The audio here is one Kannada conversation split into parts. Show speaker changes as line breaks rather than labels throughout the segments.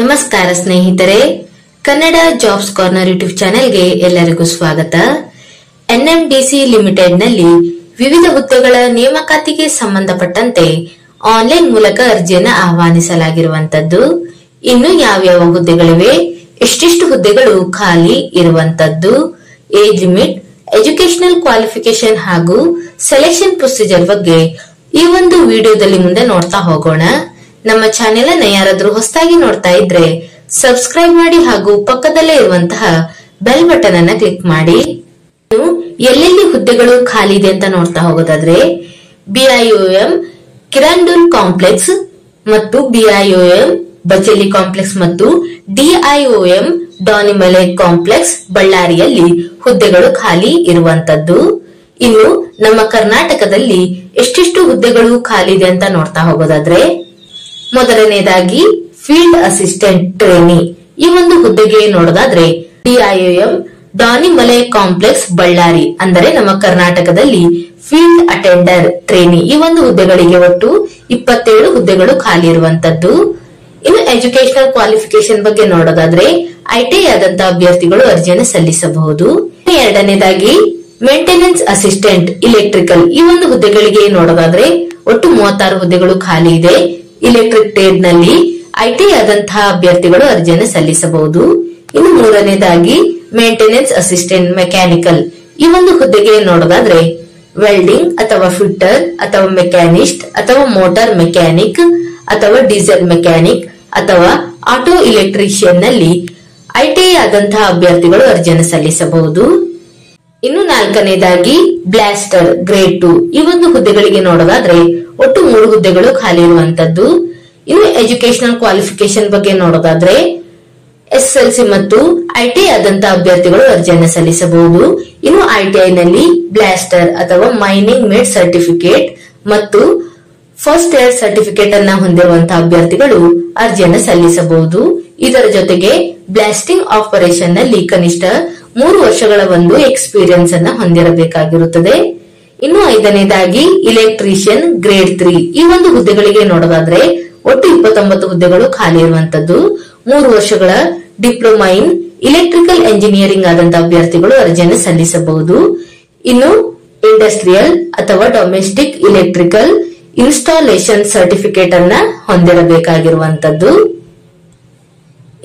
ನಮಸ್ಕಾರ ಸ್ನೇಹಿತರೆ, ಕನ್ನಡ ಜಾಬ್ಸ್ ಕಾರ್ನರ್ ಯೂಟ್ಯೂಬ್ ಚಾನೆಲ್ಗೆ ಎಲ್ಲರಿಗೂ ಸ್ವಾಗತ. ಎನ್ಎಂಡಿಸಿ ಲಿಮಿಟೆಡ್ ನಲ್ಲಿ ವಿವಿಧ ಹುದ್ದೆಗಳ ನೇಮಕಾತಿಗೆ ಸಂಬಂಧಪಟ್ಟಂತೆ ಆನ್ಲೈನ್ ಮೂಲಕ ಅರ್ಜಿಯನ್ನು ಆಹ್ವಾನಿಸಲಾಗಿರುವಂತದ್ದು. ಇನ್ನು ಯಾವ್ಯಾವ ಹುದ್ದೆಗಳಿವೆ, ಎಷ್ಟೆಷ್ಟು ಹುದ್ದೆಗಳು ಖಾಲಿ ಇರುವಂತದ್ದು, ಏಜ್ ಲಿಮಿಟ್, ಎಜುಕೇಶನಲ್ ಕ್ವಾಲಿಫಿಕೇಶನ್ ಹಾಗೂ ಸೆಲೆಕ್ಷನ್ ಪ್ರೊಸೀಜರ್ ಬಗ್ಗೆ ಈ ಒಂದು ವಿಡಿಯೋದಲ್ಲಿ ಮುಂದೆ ನೋಡ್ತಾ ಹೋಗೋಣ. ನಮ್ಮ ಚಾನೆಲ್ ಅನ್ನ ಯಾರಾದ್ರೂ ಹೊಸದಾಗಿ ನೋಡ್ತಾ ಇದ್ರೆ ಸಬ್ಸ್ಕ್ರೈಬ್ ಮಾಡಿ ಹಾಗೂ ಪಕ್ಕದಲ್ಲೇ ಇರುವಂತಹ ಬೆಲ್ ಬಟನ್ ಅನ್ನ ಕ್ಲಿಕ್ ಮಾಡಿ. ಎಲ್ಲೆಲ್ಲಿ ಹುದ್ದೆಗಳು ಖಾಲಿ ಇದೆ ಅಂತ ನೋಡ್ತಾ ಹೋಗೋದಾದ್ರೆ, ಬಿಐಒಎಂ ಕಿರಂಡೂಲ್ ಕಾಂಪ್ಲೆಕ್ಸ್ ಮತ್ತು ಬಿಐಒಎಂ ಬಚೇಲಿ ಕಾಂಪ್ಲೆಕ್ಸ್ ಮತ್ತು ಡಿಐಒಎಂ ಡಾನಿಮಲೆ ಕಾಂಪ್ಲೆಕ್ಸ್ ಬಳ್ಳಾರಿಯಲ್ಲಿ ಹುದ್ದೆಗಳು ಖಾಲಿ ಇರುವಂತದ್ದು. ಇನ್ನು ನಮ್ಮ ಕರ್ನಾಟಕದಲ್ಲಿ ಎಷ್ಟೆಷ್ಟು ಹುದ್ದೆಗಳು ಖಾಲಿ ಇದೆ ಅಂತ ನೋಡ್ತಾ ಹೋಗೋದಾದ್ರೆ, ಮೊದಲನೇದಾಗಿ ಫೀಲ್ಡ್ ಅಸಿಸ್ಟೆಂಟ್ ಟ್ರೈನಿ ಈ ಒಂದು ಹುದ್ದೆಗೆ ನೋಡೋದಾದ್ರೆ ಡಿಐಒಎಂ ಡಾನಿಮಲೆ ಕಾಂಪ್ಲೆಕ್ಸ್ ಬಳ್ಳಾರಿ ಅಂದರೆ ನಮ್ಮ ಕರ್ನಾಟಕದಲ್ಲಿ ಫೀಲ್ಡ್ ಅಟೆಂಡರ್ ಟ್ರೈನಿ ಈ ಒಂದು ಹುದ್ದೆಗಳಿಗೆ ಒಟ್ಟು 27 ಹುದ್ದೆಗಳು ಖಾಲಿ ಇರುವಂತದ್ದು. ಇನ್ನು ಎಜುಕೇಶನಲ್ ಕ್ವಾಲಿಫಿಕೇಶನ್ ಬಗ್ಗೆ ನೋಡೋದಾದ್ರೆ ಐಟಿಐ ಆದಂತಹ ಅಭ್ಯರ್ಥಿಗಳು ಅರ್ಜಿಯನ್ನು ಸಲ್ಲಿಸಬಹುದು. ಎರಡನೇದಾಗಿ ಮೇಂಟೆನೆನ್ಸ್ ಅಸಿಸ್ಟೆಂಟ್ ಇಲೆಕ್ಟ್ರಿಕಲ್ ಈ ಒಂದು ಹುದ್ದೆಗಳಿಗೆ ನೋಡೋದಾದ್ರೆ ಒಟ್ಟು 36 ಹುದ್ದೆಗಳು ಖಾಲಿ ಇದೆ. ಇಲೆಕ್ಟ್ರಿಕ್ ಟ್ರೇಡ್ ನಲ್ಲಿ ಐಟಿಐ ಆದಂತಹ ಅಭ್ಯರ್ಥಿಗಳು ಅರ್ಜಿಯನ್ನು ಸಲ್ಲಿಸಬಹುದು. ಇನ್ನು ಮೂರನೇದಾಗಿ ಮೇಂಟೆನೆನ್ಸ್ ಅಸಿಸ್ಟೆಂಟ್ ಮೆಕ್ಯಾನಿಕಲ್ ಈ ಒಂದು ಹುದ್ದೆಗೆ ನೋಡೋದಾದ್ರೆ ವೆಲ್ಡಿಂಗ್ ಅಥವಾ ಫಿಟ್ಟರ್ ಅಥವಾ ಮೆಕ್ಯಾನಿಸ್ಟ್ ಅಥವಾ ಮೋಟಾರ್ ಮೆಕ್ಯಾನಿಕ್ ಅಥವಾ ಡೀಸೆಲ್ ಮೆಕ್ಯಾನಿಕ್ ಅಥವಾ ಆಟೋ ಇಲೆಕ್ಟ್ರಿಷಿಯನ್ ನಲ್ಲಿ ಐಟಿಐ ಆದಂತಹ ಅಭ್ಯರ್ಥಿಗಳು ಅರ್ಜಿಯನ್ನು ಸಲ್ಲಿಸಬಹುದು. ಇನ್ನು ನಾಲ್ಕನೇದಾಗಿ ಬ್ಲಾಸ್ಟರ್ ಗ್ರೇಡ್ 2 ಈ ಒಂದು ಹುದ್ದೆಗಳಿಗೆ ನೋಡೋದಾದ್ರೆ ಒಟ್ಟು 3 ಹುದ್ದೆಗಳು ಖಾಲಿ ಇರುವಂತದ್ದು. ಇನ್ನು ಎಜುಕೇಶನಲ್ ಕ್ವಾಲಿಫಿಕೇಶನ್ ಬಗ್ಗೆ ನೋಡೋದಾದ್ರೆ ಎಸ್ಎಲ್ಸಿ ಮತ್ತು ಐಟಿಐ ಆದಂತಹ ಅಭ್ಯರ್ಥಿಗಳು ಅರ್ಜಿಯನ್ನು ಸಲ್ಲಿಸಬಹುದು. ಇನ್ನು ಐಟಿಐ ನಲ್ಲಿ ಬ್ಲಾಸ್ಟರ್ ಅಥವಾ ಮೈನಿಂಗ್ ಮೇಡ್ ಸರ್ಟಿಫಿಕೇಟ್ ಮತ್ತು ಫಸ್ಟ್ ಇಯರ್ ಸರ್ಟಿಫಿಕೇಟ್ ಅನ್ನ ಹೊಂದಿರುವಂತಹ ಅಭ್ಯರ್ಥಿಗಳು ಅರ್ಜಿಯನ್ನು ಸಲ್ಲಿಸಬಹುದು. ಇದರ ಜೊತೆಗೆ ಬ್ಲಾಸ್ಟಿಂಗ್ ಆಪರೇಷನ್ ನಲ್ಲಿ ಕನಿಷ್ಠ 3 ವರ್ಷಗಳ ಒಂದು ಎಕ್ಸ್ಪೀರಿಯನ್ಸ್ ಅನ್ನ ಹೊಂದಿರಬೇಕಾಗಿರುತ್ತದೆ. ಇನ್ನು ಐದನೇದಾಗಿ ಇಲೆಕ್ಟ್ರಿಷಿಯನ್ ಗ್ರೇಡ್ 3 ಈ ಒಂದು ಹುದ್ದೆಗಳಿಗೆ ನೋಡೋದಾದ್ರೆ ಒಟ್ಟು 29 ಹುದ್ದೆಗಳು ಖಾಲಿ ಇರುವಂತದ್ದು. 3 ವರ್ಷಗಳ ಡಿಪ್ಲೊಮಾ ಇನ್ ಇಲೆಕ್ಟ್ರಿಕಲ್ ಎಂಜಿನಿಯರಿಂಗ್ ಆದಂತಹ ಅಭ್ಯರ್ಥಿಗಳು ಅರ್ಜಿಯನ್ನು ಸಲ್ಲಿಸಬಹುದು. ಇನ್ನು ಇಂಡಸ್ಟ್ರಿಯಲ್ ಅಥವಾ ಡೊಮೆಸ್ಟಿಕ್ ಇಲೆಕ್ಟ್ರಿಕಲ್ ಇನ್ಸ್ಟಾಲೇಷನ್ ಸರ್ಟಿಫಿಕೇಟ್ ಅನ್ನ ಹೊಂದಿರಬೇಕಾಗಿರುವಂತದ್ದು.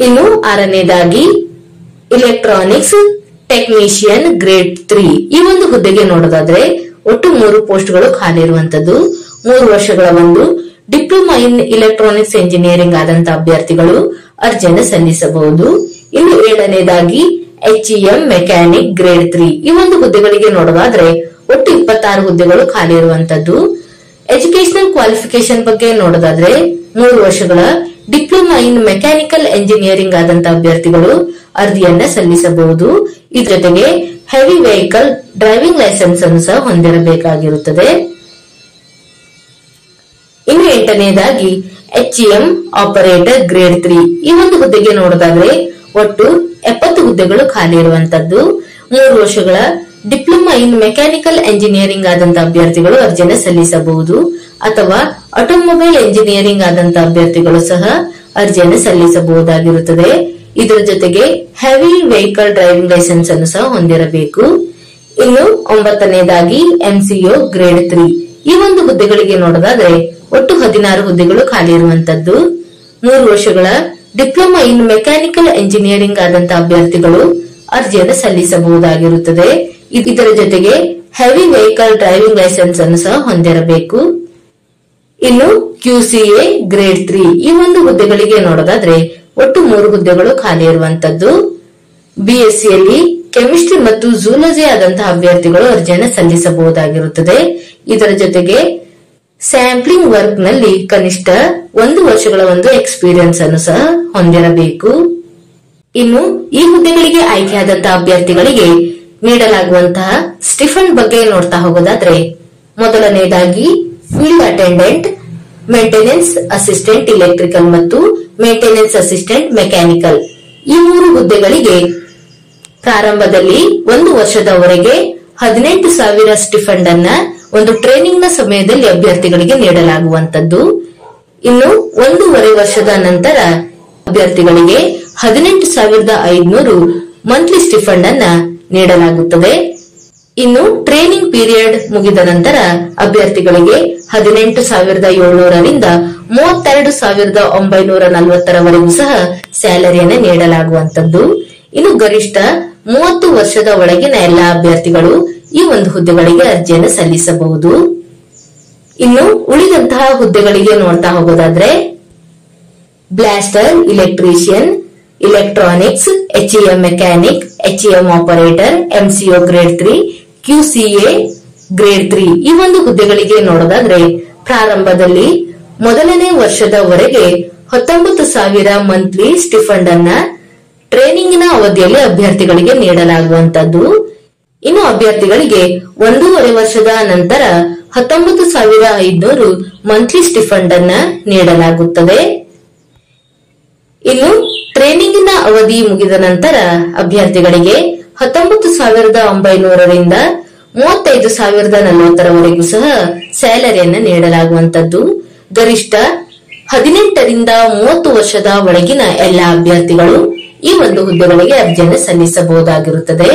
ಇನ್ನು ಆರನೇದಾಗಿ ಇಲೆಕ್ಟ್ರಾನಿಕ್ಸ್ ಟೆಕ್ನಿಷಿಯನ್ ಗ್ರೇಡ್ 3 ಈ ಒಂದು ಹುದ್ದೆಗೆ ನೋಡೋದಾದ್ರೆ ಒಟ್ಟು 3 ಪೋಸ್ಟ್ಗಳು ಖಾಲಿ ಇರುವಂತದ್ದು. 3 ವರ್ಷಗಳ ಒಂದು ಡಿಪ್ಲೊಮಾ ಇನ್ ಇಲೆಕ್ಟ್ರಾನಿಕ್ಸ್ ಎಂಜಿನಿಯರಿಂಗ್ ಆದಂತಹ ಅಭ್ಯರ್ಥಿಗಳು ಅರ್ಜಿಯನ್ನು ಸಲ್ಲಿಸಬಹುದು. ಇನ್ನು ಏಳನೇದಾಗಿ ಎಚ್ಇಎಂ ಮೆಕ್ಯಾನಿಕ್ ಗ್ರೇಡ್ 3 ಈ ಒಂದು ಹುದ್ದೆಗಳಿಗೆ ನೋಡೋದಾದ್ರೆ ಒಟ್ಟು 26 ಹುದ್ದೆಗಳು ಖಾಲಿ ಇರುವಂತದ್ದು. ಎಜುಕೇಶನಲ್ ಕ್ವಾಲಿಫಿಕೇಶನ್ ಬಗ್ಗೆ ನೋಡೋದಾದ್ರೆ 3 ವರ್ಷಗಳ ಡಿಪ್ಲೊಮಾ ಇನ್ ಮೆಕ್ಯಾನಿಕಲ್ ಎಂಜಿನಿಯರಿಂಗ್ ಆದಂತಹ ಅಭ್ಯರ್ಥಿಗಳು ಅರ್ಜಿಯನ್ನ ಸಲ್ಲಿಸಬಹುದು. ಇದ್ರ ಜೊತೆಗೆ ಹೆವಿ ವೆಹಿಕಲ್ ಡ್ರೈವಿಂಗ್ ಲೈಸೆನ್ಸ್ ಅನ್ನು ಸಹ ಹೊಂದಿರಬೇಕಾಗಿರುತ್ತದೆ. ಇನ್ನು ಎಂಟನೇದಾಗಿ ಎಚ್ಇಎಂ ಆಪರೇಟರ್ ಗ್ರೇಡ್ 3 ಈ ಒಂದು ಹುದ್ದೆಗೆ ನೋಡೋದಾದ್ರೆ ಒಟ್ಟು 70 ಹುದ್ದೆಗಳು ಖಾಲಿ ಇರುವಂತದ್ದು. 3 ವರ್ಷಗಳ ಡಿಪ್ಲೊಮಾ ಇನ್ ಮೆಕ್ಯಾನಿಕಲ್ ಎಂಜಿನಿಯರಿಂಗ್ ಆದಂತಹ ಅಭ್ಯರ್ಥಿಗಳು ಅರ್ಜಿಯನ್ನು ಸಲ್ಲಿಸಬಹುದು ಅಥವಾ ಆಟೋಮೊಬೈಲ್ ಎಂಜಿನಿಯರಿಂಗ್ ಆದಂತಹ ಅಭ್ಯರ್ಥಿಗಳು ಸಹ ಅರ್ಜಿಯನ್ನು ಸಲ್ಲಿಸಬಹುದಾಗಿರುತ್ತದೆ. ಇದರ ಜೊತೆಗೆ ಹೆವಿ ವೆಹಿಕಲ್ ಡ್ರೈವಿಂಗ್ ಲೈಸೆನ್ಸ್ ಅನ್ನು ಸಹ ಹೊಂದಿರಬೇಕು. ಇನ್ನು 9ನೇದಾಗಿ ಎಂಸಿಒ ಗ್ರೇಡ್ 3 ಈ ಒಂದು ಹುದ್ದೆಗಳಿಗೆ ನೋಡೋದಾದ್ರೆ ಒಟ್ಟು 16 ಹುದ್ದೆಗಳು ಖಾಲಿ ಇರುವಂತದ್ದು. 3 ವರ್ಷಗಳ ಡಿಪ್ಲೊಮಾ ಇನ್ ಮೆಕ್ಯಾನಿಕಲ್ ಎಂಜಿನಿಯರಿಂಗ್ ಆದಂತಹ ಅಭ್ಯರ್ಥಿಗಳು ಅರ್ಜಿಯನ್ನು ಸಲ್ಲಿಸಬಹುದಾಗಿರುತ್ತದೆ. ಇದರ ಜೊತೆಗೆ ಹೆವಿ ವೆಹಿಕಲ್ ಡ್ರೈವಿಂಗ್ ಲೈಸೆನ್ಸ್ ಅನ್ನು ಸಹ ಹೊಂದಿರಬೇಕು. ಇನ್ನು ಕ್ಯೂಸಿಎ ಗ್ರೇಡ್ 3 ಈ ಒಂದು ಹುದ್ದೆಗಳಿಗೆ ನೋಡೋದಾದ್ರೆ ಒಟ್ಟು 3 ಹುದ್ದೆಗಳು ಖಾಲಿ ಇರುವಂತದ್ದು. ಬಿಎಸ್ಸಿಯಲ್ಲಿ ಕೆಮಿಸ್ಟ್ರಿ ಮತ್ತು ಜೂಲಜಿ ಆದಂತಹ ಅಭ್ಯರ್ಥಿಗಳು ಅರ್ಜಿಯನ್ನು ಸಲ್ಲಿಸಬಹುದಾಗಿರುತ್ತದೆ. ಇದರ ಜೊತೆಗೆ ಸ್ಯಾಂಪ್ಲಿಂಗ್ ವರ್ಕ್ ನಲ್ಲಿ ಕನಿಷ್ಠ 1 ವರ್ಷಗಳ ಒಂದು ಎಕ್ಸ್ಪೀರಿಯನ್ಸ್ ಅನ್ನು ಸಹ ಹೊಂದಿರಬೇಕು. ಇನ್ನು ಈ ಹುದ್ದೆಗಳಿಗೆ ಆಯ್ಕೆಯಾದಂತಹ ಅಭ್ಯರ್ಥಿಗಳಿಗೆ ನೀಡಲಾಗುವಂತಹ ಸ್ಟಿಫಂಡ್ ಬಗ್ಗೆ ನೋಡ್ತಾ ಹೋಗೋದಾದ್ರೆ ಮೊದಲನೇದಾಗಿ field attendant, maintenance assistant electrical ಮತ್ತು ಮೇಂಟೆನೆನ್ಸ್ ಅಸಿಸ್ಟೆಂಟ್ ಮೆಕ್ಯಾನಿಕಲ್ ಈ 3 ಹುದ್ದೆಗಳಿಗೆ ಪ್ರಾರಂಭದಲ್ಲಿ 1 ವರ್ಷದವರೆಗೆ 18,000 ಸ್ಟಿಫಂಡ್ ಅನ್ನ ಒಂದು ಟ್ರೈನಿಂಗ್ ನ ಸಮಯದಲ್ಲಿ ಅಭ್ಯರ್ಥಿಗಳಿಗೆ ನೀಡಲಾಗುವಂತದ್ದು. ಇನ್ನು 1.5 ವರ್ಷದ ನಂತರ ಅಭ್ಯರ್ಥಿಗಳಿಗೆ 18,500 ಮಂತ್ಲಿ ಸ್ಟಿಫಂಡ್ ಅನ್ನ ನೀಡಲಾಗುತ್ತದೆ. ಇನ್ನು ಟ್ರೈನಿಂಗ್ ಪೀರಿಯಡ್ ಮುಗಿದ ನಂತರ ಅಭ್ಯರ್ಥಿಗಳಿಗೆ 18,700ರಿಂದ 32,940ರವರೆಗೂ ಸಹ ಸ್ಯಾಲರಿಯನ್ನು ನೀಡಲಾಗುವಂತದ್ದು. ಇನ್ನು ಗರಿಷ್ಠ 30 ವರ್ಷದ ಒಳಗಿನ ಎಲ್ಲಾ ಅಭ್ಯರ್ಥಿಗಳು ಈ ಒಂದು ಹುದ್ದೆಗಳಿಗೆ ಅರ್ಜಿಯನ್ನು ಸಲ್ಲಿಸಬಹುದು. ಇನ್ನು ಉಳಿದಂತಹ ಹುದ್ದೆಗಳಿಗೆ ನೋಡ್ತಾ ಹೋಗೋದಾದ್ರೆ blaster, electrician, electronics, HEM mechanic, HEM operator, MCO grade 3, QCA grade 3 ಈ ಒಂದು ಹುದ್ದೆಗಳಿಗೆ ನೋಡೋದಾದ್ರೆ ಪ್ರಾರಂಭದಲ್ಲಿ ಮೊದಲನೇ ವರ್ಷದವರೆಗೆ 19,000 ಮಂತ್ಲಿ ಸ್ಟಿಫಂಡ್ ಅನ್ನ ಟ್ರೈನಿಂಗಿನ ಅವಧಿಯಲ್ಲಿ ಅಭ್ಯರ್ಥಿಗಳಿಗೆ ನೀಡಲಾಗುವಂತದ್ದು. ಇನ್ನು ಅಭ್ಯರ್ಥಿಗಳಿಗೆ 1.5 ವರ್ಷದ ನಂತರ 19,500 ಮಂತ್ಲಿ ಸ್ಟಿಫಂಡ್ ಅನ್ನ ನೀಡಲಾಗುತ್ತದೆ. ಇನ್ನು ಟ್ರೈನಿಂಗಿನ ಅವಧಿ ಮುಗಿದ ನಂತರ ಅಭ್ಯರ್ಥಿಗಳಿಗೆ 19,900ರಿಂದ 35,040ರವರೆಗೂ ಸಹ ಸ್ಯಾಲರಿಯನ್ನು ನೀಡಲಾಗುವಂತದ್ದು. ಗರಿಷ್ಠ 18ರಿಂದ 30 ವರ್ಷದ ಒಳಗಿನ ಎಲ್ಲಾ ಅಭ್ಯರ್ಥಿಗಳು ಈ ಒಂದು ಹುದ್ದೆಗಳಿಗೆ ಅರ್ಜಿಯನ್ನು ಸಲ್ಲಿಸಬಹುದಾಗಿರುತ್ತದೆ.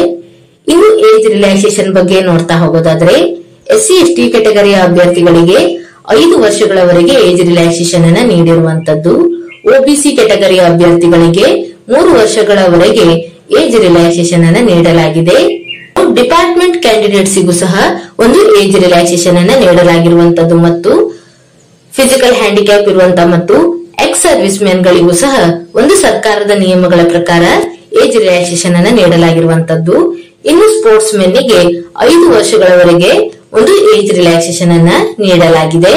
ಇನ್ನು ಏಜ್ ರಿಲ್ಯಾಕ್ಸೇಷನ್ ಬಗ್ಗೆ ನೋಡ್ತಾ ಹೋಗೋದಾದ್ರೆ SC/ST ಕೆಟಗರಿಯ ಅಭ್ಯರ್ಥಿಗಳಿಗೆ 5 ವರ್ಷಗಳವರೆಗೆ ಏಜ್ ರಿಲ್ಯಾಕ್ಸೇಷನ್ ಅನ್ನು ನೀಡಿರುವಂತದ್ದು. OBC ಕೆಟಗರಿಯ ಅಭ್ಯರ್ಥಿಗಳಿಗೆ 3 ವರ್ಷಗಳವರೆಗೆ ಏಜ್ ರಿಲ್ಯಾಕ್ಸೇಷನ್ ಅನ್ನು ನೀಡಲಾಗಿದೆ. ಡಿಪಾರ್ಟ್ಮೆಂಟ್ ಕ್ಯಾಂಡಿಡೇಟ್ಸ್ಗೂ ಸಹ ಒಂದು ಏಜ್ ರಿಲ್ಯಾಕ್ಸೇಷನ್ ಅನ್ನು ನೀಡಲಾಗಿರುವಂತದ್ದು ಮತ್ತು ಫಿಸಿಕಲ್ ಹ್ಯಾಂಡಿಕ್ಯಾಪ್ ಇರುವಂತಹ ಮತ್ತು ಎಕ್ಸ್ ಸರ್ವಿಸ್ ಮೆನ್ ಗಳಿಗೂ ಸಹ ಒಂದು ಸರ್ಕಾರದ ನಿಯಮಗಳ ಪ್ರಕಾರ ಏಜ್ ರಿಲ್ಯಾಕ್ಸೇಷನ್ ಅನ್ನು ನೀಡಲಾಗಿರುವಂತದ್ದು. ಇನ್ನು ಸ್ಪೋರ್ಟ್ಸ್ ಮೆನ್ಗೆ 5 ವರ್ಷಗಳವರೆಗೆ ಒಂದು ಏಜ್ ರಿಲ್ಯಾಕ್ಸೇಷನ್ ಅನ್ನ ನೀಡಲಾಗಿದೆ.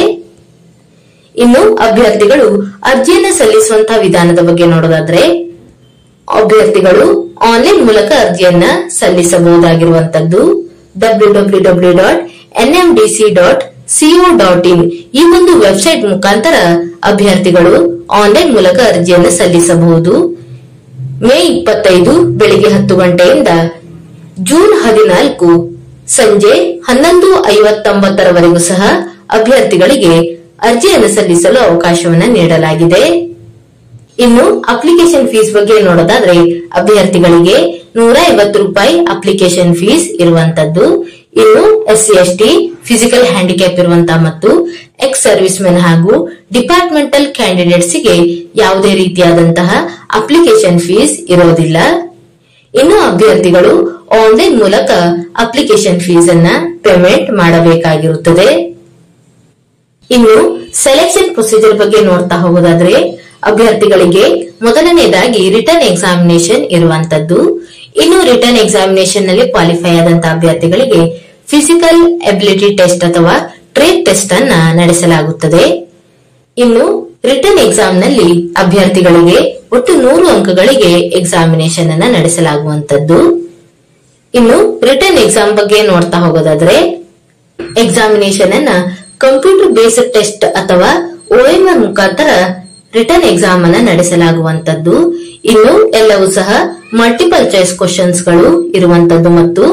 ಇನ್ನು ಅಭ್ಯರ್ಥಿಗಳು ಅರ್ಜಿಯನ್ನು ಸಲ್ಲಿಸುವಂತಹ ವಿಧಾನದ ಬಗ್ಗೆ ನೋಡೋದಾದ್ರೆ ಅಭ್ಯರ್ಥಿಗಳು ಆನ್ಲೈನ್ ಮೂಲಕ ಅರ್ಜಿಯನ್ನ ಸಲ್ಲಿಸಬಹುದಾಗಿರುವಂತದ್ದು. www.nmdc.co.in ಈ ಒಂದು ವೆಬ್ಸೈಟ್ ಮುಖಾಂತರ ಅಭ್ಯರ್ಥಿಗಳು ಆನ್ಲೈನ್ ಮೂಲಕ ಅರ್ಜಿಯನ್ನು ಸಲ್ಲಿಸಬಹುದು. ಮೇ 25 ಬೆಳಿಗ್ಗೆ 10 ಗಂಟೆಯಿಂದ ಜೂನ್ 14 ಸಂಜೆ 11:59ರವರೆಗೂ ಸಹ ಅಭ್ಯರ್ಥಿಗಳಿಗೆ ಅರ್ಜಿಯನ್ನು ಸಲ್ಲಿಸಲು ಅವಕಾಶವನ್ನು ನೀಡಲಾಗಿದೆ. ಇನ್ನು ಅಪ್ಲಿಕೇಶನ್ ಫೀಸ್ ಬಗ್ಗೆ ನೋಡೋದಾದ್ರೆ ಅಭ್ಯರ್ಥಿಗಳಿಗೆ 150 ರೂಪಾಯಿ ಅಪ್ಲಿಕೇಶನ್ ಫೀಸ್ ಇರುವಂತದ್ದು. ಇನ್ನು SC/ST, ಫಿಸಿಕಲ್ ಹ್ಯಾಂಡಿಕ್ಯಾಪ್ ಇರುವಂತಹ ಮತ್ತು ಎಕ್ಸ್ ಸರ್ವಿಸ್ ಮೆನ್ ಹಾಗೂ ಡಿಪಾರ್ಟ್ಮೆಂಟಲ್ ಕ್ಯಾಂಡಿಡೇಟ್ಸ್ ಗೆ ಯಾವುದೇ ರೀತಿಯಾದಂತಹ ಅಪ್ಲಿಕೇಶನ್ ಫೀಸ್ ಇರೋದಿಲ್ಲ. ಇನ್ನು ಅಭ್ಯರ್ಥಿಗಳು ಆನ್ಲೈನ್ ಮೂಲಕ ಅಪ್ಲಿಕೇಶನ್ ಫೀಸ್ ಅನ್ನ ಪೇಮೆಂಟ್ ಮಾಡಬೇಕಾಗಿರುತ್ತದೆ. ಇನ್ನು ಸೆಲೆಕ್ಷನ್ ಪ್ರೊಸೀಜರ್ ಬಗ್ಗೆ ನೋಡ್ತಾ ಹೋಗೋದಾದ್ರೆ ಅಭ್ಯರ್ಥಿಗಳಿಗೆ ಮೊದಲನೇದಾಗಿ ರಿಟರ್ನ್ ಎಕ್ಸಾಮಿನೇಷನ್ ಇರುವಂತದ್ದು. ಇನ್ನು ರಿಟರ್ನ್ ಎಕ್ಸಾಮಿನೇಷನ್ ನಲ್ಲಿ ಕ್ವಾಲಿಫೈ ಆದಂತಹ ಅಭ್ಯರ್ಥಿಗಳಿಗೆ ಫಿಸಿಕಲ್ ಎಬಿಲಿಟಿ ಟೆಸ್ಟ್ ಅಥವಾ ಟ್ರೇಡ್ ಟೆಸ್ಟ್ ಅನ್ನ ನಡೆಸಲಾಗುತ್ತದೆ. ಇನ್ನು ರಿಟರ್ನ್ ಎಕ್ಸಾಮ್ ನಲ್ಲಿ ಅಭ್ಯರ್ಥಿಗಳಿಗೆ ಒಟ್ಟು 100 ಅಂಕಗಳಿಗೆ ಎಕ್ಸಾಮಿನೇಷನ್ ಅನ್ನ ನಡೆಸಲಾಗುವಂತದ್ದು. ಇನ್ನು ರಿಟರ್ನ್ ಎಕ್ಸಾಮ್ ಬಗ್ಗೆ ನೋಡ್ತಾ ಹೋಗೋದಾದ್ರೆ ಎಕ್ಸಾಮಿನೇಷನ್ ಅನ್ನ ಕಂಪ್ಯೂಟರ್ ಬೇಸ್ಡ್ ಟೆಸ್ಟ್ ಅಥವಾ OMR ಮುಖಾಂತರ ರಿಟರ್ನ್ ಎಕ್ಸಾಮ್ ಅನ್ನ ನಡೆಸಲಾಗುವಂತದ್ದು. ಇನ್ನು ಎಲ್ಲವೂ ಸಹ ಮಲ್ಟಿಪಲ್ ಚಾಯ್ಸ್ ಕ್ವಶನ್ಸ್ ಗಳು ಇರುವಂತದ್ದು ಮತ್ತು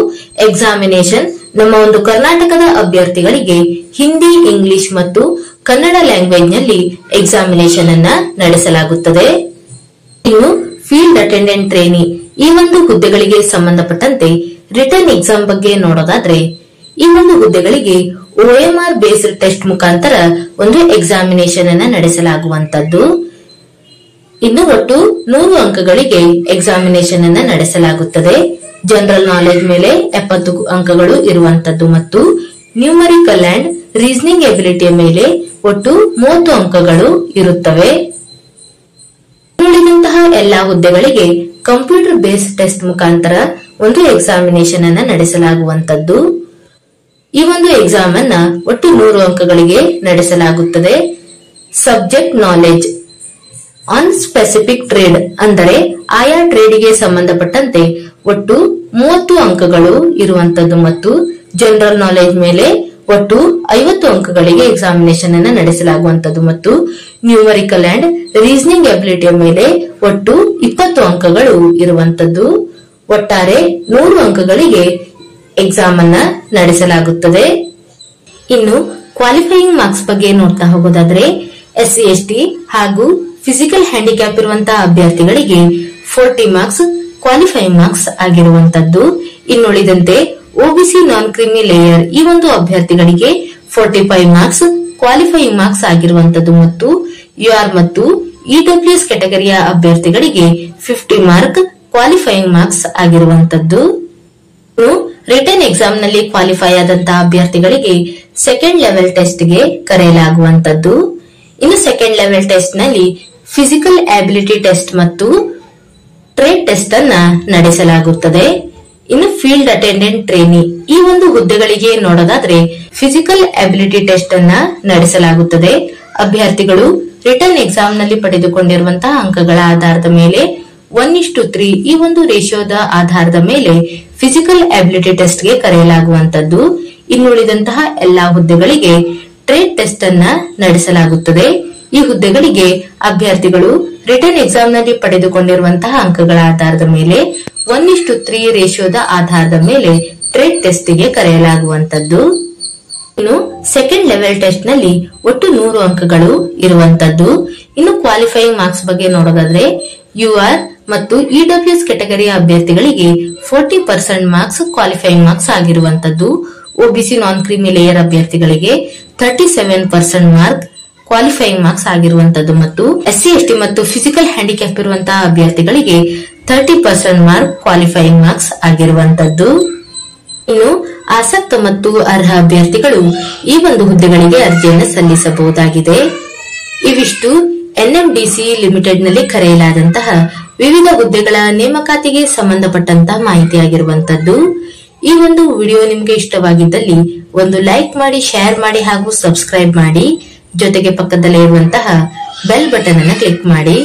ಎಕ್ಸಾಮಿನೇಷನ್ ನಮ್ಮ ಒಂದು ಕರ್ನಾಟಕದ ಅಭ್ಯರ್ಥಿಗಳಿಗೆ ಹಿಂದಿ, ಇಂಗ್ಲಿಷ್ ಮತ್ತು ಕನ್ನಡ ಲ್ಯಾಂಗ್ವೇಜ್ ನಲ್ಲಿ ಎಕ್ಸಾಮಿನೇಷನ್ ಅನ್ನ ನಡೆಸಲಾಗುತ್ತದೆ. ಇನ್ನು ಫೀಲ್ಡ್ ಅಟೆಂಡೆಂಟ್ ಟ್ರೈನಿ ಈ ಒಂದು ಹುದ್ದೆಗಳಿಗೆ ಸಂಬಂಧಪಟ್ಟಂತೆ ರಿಟರ್ನ್ ಎಕ್ಸಾಮ್ ಬಗ್ಗೆ ನೋಡೋದಾದ್ರೆ ಈ ಒಂದು ಹುದ್ದೆಗಳಿಗೆ OMR ಬೇಸ್ಡ್ ಟೆಸ್ಟ್ ಮುಖಾಂತರ ಒಂದು ಎಕ್ಸಾಮಿನೇಷನ್ ಅನ್ನ ನಡೆಸಲಾಗುವಂತದ್ದು. ಇನ್ನು ಒಟ್ಟು 100 ಅಂಕಗಳಿಗೆ ಎಕ್ಸಾಮಿನೇಷನ್ ಅನ್ನ ನಡೆಸಲಾಗುತ್ತದೆ. ಜನರಲ್ ನಾಲೆಜ್ ಮೇಲೆ 70 ಅಂಕಗಳು ಇರುವಂತದ್ದು ಮತ್ತು ನ್ಯೂಮರಿಕಲ್ ಅಂಡ್ ರೀಸನಿಂಗ್ ಎಬಿಲಿಟಿಯ ಮೇಲೆ ಒಟ್ಟು 30 ಅಂಕಗಳು ಇರುತ್ತವೆ. ಉಳಿದಂತಹ ಎಲ್ಲಾ ಹುದ್ದೆಗಳಿಗೆ ಕಂಪ್ಯೂಟರ್ ಬೇಸ್ಡ್ ಟೆಸ್ಟ್ ಮುಖಾಂತರ ಒಂದು ಎಕ್ಸಾಮಿನೇಷನ್ ಅನ್ನ ನಡೆಸಲಾಗುವಂತದ್ದು. ಈ ಒಂದು ಎಕ್ಸಾಮ್ ಅನ್ನ ಒಟ್ಟು 100 ಅಂಕಗಳಿಗೆ ನಡೆಸಲಾಗುತ್ತದೆ. Subject knowledge on specific trade ಅಂದರೆ ಆಯಾ ಟ್ರೇಡ್ಗೆ ಸಂಬಂಧಪಟ್ಟಂತೆ ಒಟ್ಟು 30 ಅಂಕಗಳು ಇರುವಂತದ್ದು ಮತ್ತು ಜನರಲ್ ನಾಲೆಜ್ ಮೇಲೆ ಒಟ್ಟು 50 ಅಂಕಗಳಿಗೆ ಎಕ್ಸಾಮಿನೇಷನ್ ಅನ್ನು ನಡೆಸಲಾಗುವಂತದ್ದು ಮತ್ತು ನ್ಯೂಮರಿಕಲ್ ಅಂಡ್ ರೀಸನಿಂಗ್ ಎಬಿಲಿಟಿಯ ಮೇಲೆ ಒಟ್ಟು 20 ಅಂಕಗಳು ಇರುವಂತದ್ದು. ಒಟ್ಟಾರೆ 100 ಅಂಕಗಳಿಗೆ ಎಕ್ಸಾಮ್ ಅನ್ನ ನಡೆಸಲಾಗುತ್ತದೆ. ಇನ್ನು ಕ್ವಾಲಿಫೈಯಿಂಗ್ ಮಾರ್ಕ್ಸ್ ಬಗ್ಗೆ ನೋಡ್ತಾ ಹೋಗೋದಾದ್ರೆ SC/ST ಹಾಗೂ ಫಿಸಿಕಲ್ ಹ್ಯಾಂಡಿಕ್ಯಾಪ್ ಇರುವಂತಹ ಅಭ್ಯರ್ಥಿಗಳಿಗೆ 40 ಮಾರ್ಕ್ಸ್ ಕ್ವಾಲಿಫೈಯಿಂಗ್ ಮಾರ್ಕ್ಸ್ ಆಗಿರುವಂತದ್ದು. ಇನ್ನುಳಿದಂತೆ ಒಬಿಸಿ ನಾನ್ ಕ್ರಿಮಿ ಲೇಯರ್ ಈ ಒಂದು ಅಭ್ಯರ್ಥಿಗಳಿಗೆ 45 ಮಾರ್ಕ್ಸ್ ಕ್ವಾಲಿಫೈಯಿಂಗ್ ಮಾರ್ಕ್ಸ್ ಆಗಿರುವಂತದ್ದು ಮತ್ತು ಯುಆರ್ ಮತ್ತು ಇಡಬ್ಲ್ಯೂಎಸ್ ಕೆಟಗರಿಯ ಅಭ್ಯರ್ಥಿಗಳಿಗೆ 50 ಮಾರ್ಕ್ ಕ್ವಾಲಿಫೈಯಿಂಗ್ ಮಾರ್ಕ್ಸ್ ಆಗಿರುವಂತದ್ದು. ರಿಟರ್ನ್ ಎಕ್ಸಾಮ್ ನಲ್ಲಿ ಕ್ವಾಲಿಫೈ ಆದಂತಹ ಅಭ್ಯರ್ಥಿಗಳಿಗೆ ಸೆಕೆಂಡ್ ಲೆವೆಲ್ ಟೆಸ್ಟ್ ಗೆ ಕರೆಯಲಾಗುವಂತದ್ದು. ಇನ್ನು ಸೆಕೆಂಡ್ ಲೆವೆಲ್ ಟೆಸ್ಟ್ ನಲ್ಲಿ ಫಿಸಿಕಲ್ ಅಬಿಲಿಟಿ ಟೆಸ್ಟ್ ಮತ್ತು ಟ್ರೇಡ್ ಟೆಸ್ಟ್ ಅನ್ನ ನಡೆಸಲಾಗುತ್ತದೆ. ಇನ್ನು ಫೀಲ್ಡ್ ಅಟೆಂಡೆಂಟ್ ಟ್ರೇನಿ ಈ ಒಂದು ಹುದ್ದೆಗಳಿಗೆ ನೋಡೋದಾದ್ರೆ ಫಿಸಿಕಲ್ ಅಬಿಲಿಟಿ ಟೆಸ್ಟ್ ಅನ್ನ ನಡೆಸಲಾಗುತ್ತದೆ. ಅಭ್ಯರ್ಥಿಗಳು ರಿಟರ್ನ್ ಎಕ್ಸಾಮ್ ನಲ್ಲಿ ಪಡೆದುಕೊಂಡಿರುವಂತಹ ಅಂಕಗಳ ಆಧಾರದ ಮೇಲೆ 1:3 ಈ ಒಂದು ರೇಷಿಯೋದ ಆಧಾರದ ಮೇಲೆ ಫಿಸಿಕಲ್ ಅಬಿಲಿಟಿ ಟೆಸ್ಟ್ ಗೆ ಕರೆಯಲಾಗುವಂತದ್ದು. ಇನ್ನುಳಿದಂತಹ ಎಲ್ಲಾ ಹುದ್ದೆಗಳಿಗೆ ಟ್ರೇಡ್ ಟೆಸ್ಟ್ ಅನ್ನ ನಡೆಸಲಾಗುತ್ತದೆ. ಈ ಹುದ್ದೆಗಳಿಗೆ ಅಭ್ಯರ್ಥಿಗಳು ರಿಟರ್ನ್ ಎಕ್ಸಾಮ್ ನಲ್ಲಿ ಪಡೆದುಕೊಂಡಿರುವಂತಹ ಅಂಕಗಳ ಆಧಾರದ ಮೇಲೆ 1:3 ರೇಷಿಯೋದ ಆಧಾರದ ಮೇಲೆ ಟ್ರೇಡ್ ಟೆಸ್ಟ್ ಗೆ ಕರೆಯಲಾಗುವಂತದ್ದು. ಇನ್ನು ಸೆಕೆಂಡ್ ಲೆವೆಲ್ ಟೆಸ್ಟ್ ನಲ್ಲಿ ಒಟ್ಟು 100 ಅಂಕಗಳು ಇರುವಂತದ್ದು. ಇನ್ನು ಕ್ವಾಲಿಫೈಯಿಂಗ್ ಮಾರ್ಕ್ಸ್ ಬಗ್ಗೆ ನೋಡೋದಾದ್ರೆ ಯುಆರ್ ಮತ್ತು ಇಡಬ್ಲ್ಯೂಎಸ್ ಕೆಟಗರಿಯ ಅಭ್ಯರ್ಥಿಗಳಿಗೆ 40% ಮಾರ್ಕ್ಸ್ ಕ್ವಾಲಿಫೈಯಿಂಗ್ ಮಾರ್ಕ್ಸ್ ಆಗಿರುವಂತದ್ದು. ಒಬಿಸಿ ನಾನ್ ಕ್ರಿಮಿ ಲೇಯರ್ ಅಭ್ಯರ್ಥಿಗಳಿಗೆ 37% ಮಾರ್ಕ್ ಕ್ವಾಲಿಫೈಯಿಂಗ್ ಮಾರ್ಕ್ಸ್ ಆಗಿರುವಂತದ್ದು ಮತ್ತು ಎಸ್ಸಿ ಎಸ್ಟಿ ಮತ್ತು ಫಿಸಿಕಲ್ ಹ್ಯಾಂಡಿಕ್ಯಾಪ್ ಇರುವಂತಹ ಅಭ್ಯರ್ಥಿಗಳಿಗೆ 30% ಮಾರ್ಕ್ ಕ್ವಾಲಿಫೈಯಿಂಗ್ ಮಾರ್ಕ್ಸ್ ಆಗಿರುವಂತದ್ದು. ಇನ್ನು ಆಸಕ್ತ ಮತ್ತು ಅರ್ಹ ಅಭ್ಯರ್ಥಿಗಳು ಈ ಒಂದು ಹುದ್ದೆಗಳಿಗೆ ಅರ್ಜಿಯನ್ನು ಸಲ್ಲಿಸಬಹುದಾಗಿದೆ. ಇವಿಷ್ಟು ಎನ್ಎಂಡಿಸಿ ಲಿಮಿಟೆಡ್ ನಲ್ಲಿ ಕರೆಯಲಾದಂತಹ ವಿವಿಧ ಹುದ್ದೆಗಳ ನೇಮಕಾತಿಗೆ ಸಂಬಂಧಪಟ್ಟಂತಹ ಮಾಹಿತಿಯಾಗಿರುವಂತದ್ದು. ಈ ಒಂದು ವಿಡಿಯೋ ನಿಮಗೆ ಇಷ್ಟವಾಗಿದ್ದಲ್ಲಿ ಒಂದು ಲೈಕ್ ಮಾಡಿ, ಶೇರ್ ಮಾಡಿ ಹಾಗೂ ಸಬ್ಸ್ಕ್ರೈಬ್ ಮಾಡಿ. ಜೊತೆಗೆ ಪಕ್ಕದಲ್ಲೇ ಇರುವಂತಹ ಬೆಲ್ ಬಟನ್ ಅನ್ನು ಕ್ಲಿಕ್ ಮಾಡಿ.